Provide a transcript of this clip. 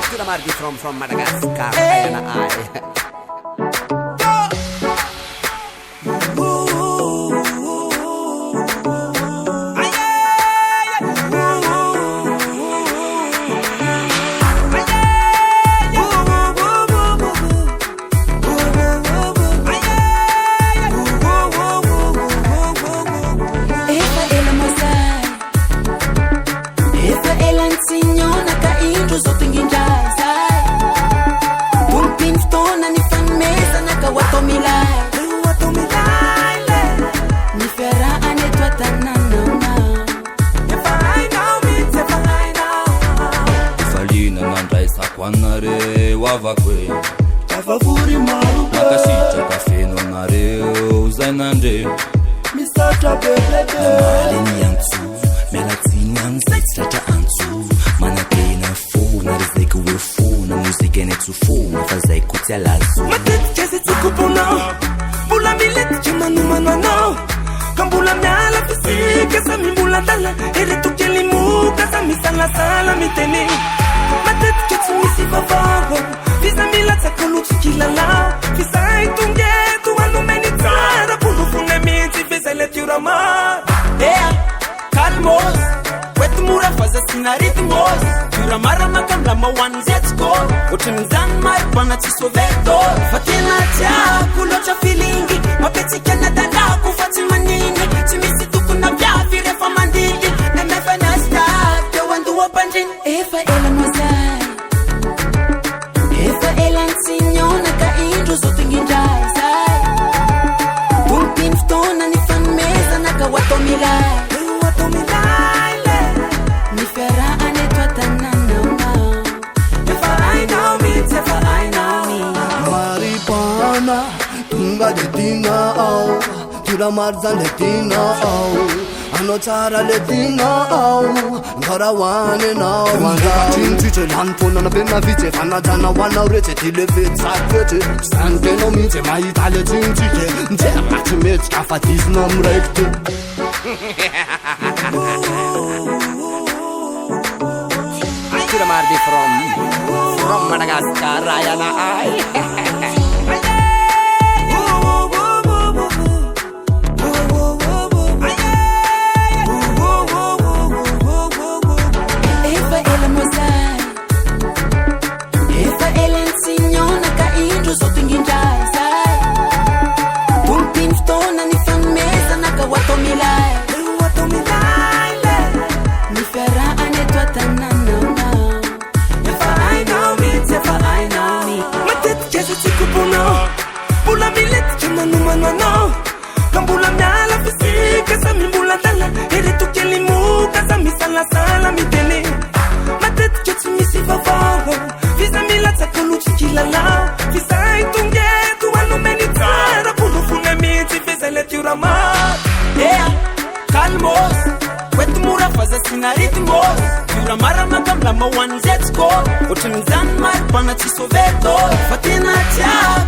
Tira Mardi from Madagascar. Ayana I. Tafavuri maru nakashita kafeno nareo zainande misatra bebebe malini yantsu melatini yanzitata antsu manakena fona rizeki wefona muzika netufona fazai kutia lazo mateti kesi tukupona bula mileti chemanumanano kambula miala fisike sa mimbula dala ere tukelimuka sa misala miteni mateti kesi misivavago Fisa mila takoluchi kilala Fisa itungetu wanumenitara Punufune minti fisa letiurama Calmos Wetu mura faza sinaritmos Turamara makamla mawan zetsko Utunizan maripana chisoveto Fatina tia kulocha feelingi Mapeti kena dada kufatima nini Chimisi tukuna vya vire famandigi Nemefa nasta Tewandu wapanjin Efa ela mozai Signona ka intro so tingin dai sai Pumpin ftona ni fan mesa na ka wato milai le Ni fera ane twatana na If I know me, if I know me Maripana tunga de dina au Tira marza le dina au Anochara le dina au Ngara wane na wana Chintiche lantona na pena viche Fana jana wana ureche Tile vitsa kweche Sante no miche Maitale chintiche Nje mati mech Kafatis na mrekte Tira Mardi from Madagascar. Ayana I. Kambula miala fisika sa mimbula dala ere tukelimuka sa misala mitene Mateti keti misivavago Fisa mila takoluchi kilala Fisa itungetu wanumenitara Punufune minti fisa letiurama Calmos Wetu mura faza sinaritmos Turamara makamla mawan zetsko Utunizan maripana chisoveto Fatina tia